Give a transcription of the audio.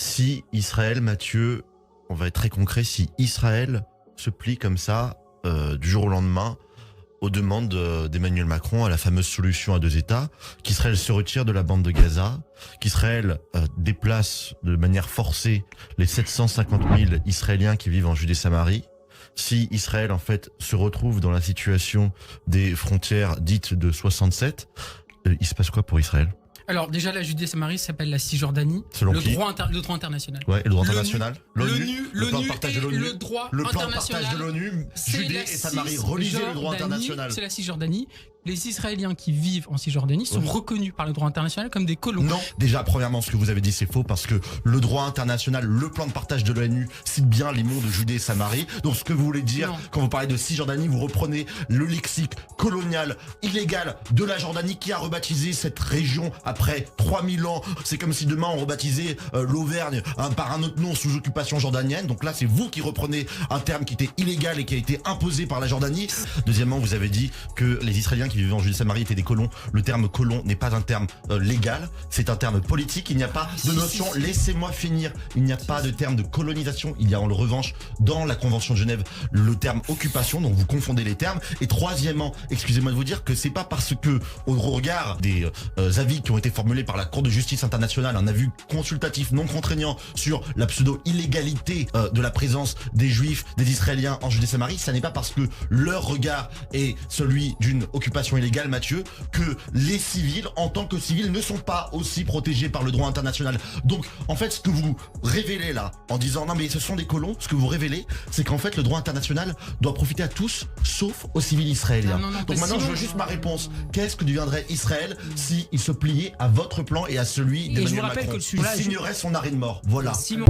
Si Israël, Mathieu, on va être très concret, si Israël se plie comme ça, du jour au lendemain, aux demandes d'Emmanuel Macron à la fameuse solution à deux États, qu'Israël se retire de la bande de Gaza, qu'Israël déplace de manière forcée les 750 000 Israéliens qui vivent en Judée-Samarie, si Israël en fait se retrouve dans la situation des frontières dites de 67, il se passe quoi pour Israël ? Alors déjà la Judée-Samarie s'appelle la Cisjordanie. Selon le qui droit international. Ouais, et le droit international, Le plan de partage de l'ONU, le droit le plan de international. partage de l'ONU, Judée et Samarie, relisez le droit international. C'est la Cisjordanie. Les Israéliens qui vivent en Cisjordanie sont reconnus par le droit international comme des colons. Non, déjà, premièrement, ce que vous avez dit, c'est faux parce que le droit international, le plan de partage de l'ONU cite bien les mots de Judée et Samarie. Donc, ce que vous voulez dire, quand vous parlez de Cisjordanie, vous reprenez le lexique colonial, illégal de la Jordanie qui a rebaptisé cette région après 3000 ans. C'est comme si demain on rebaptisait l'Auvergne par un autre nom sous occupation jordanienne. Donc là, c'est vous qui reprenez un terme qui était illégal et qui a été imposé par la Jordanie. Deuxièmement, vous avez dit que les Israéliens qui vivaient en Judée-Samarie étaient des colons. Le terme colon n'est pas un terme légal, c'est un terme politique. Il n'y a pas de notion, laissez-moi finir, il n'y a pas de terme de colonisation. Il y a en revanche dans la Convention de Genève le terme occupation, donc vous confondez les termes. Et troisièmement, excusez-moi de vous dire que c'est pas parce que au regard des avis qui ont été formulés par la Cour de justice internationale, un avis consultatif non contraignant sur la pseudo-illégalité de la présence des Juifs, des Israéliens en Judée-Samarie, ça n'est pas parce que leur regard est celui d'une occupation illégale, Mathieu, que les civils, en tant que civils, ne sont pas aussi protégés par le droit international. Donc, en fait, ce que vous révélez là, en disant non mais ce sont des colons, ce que vous révélez, c'est qu'en fait le droit international doit profiter à tous, sauf aux civils israéliens. Non, donc maintenant, je veux juste ma réponse. Qu'est-ce que deviendrait Israël si il se pliait à votre plan et à celui d'Emmanuel Macron? Il signerait son arrêt de mort. Voilà. Simon.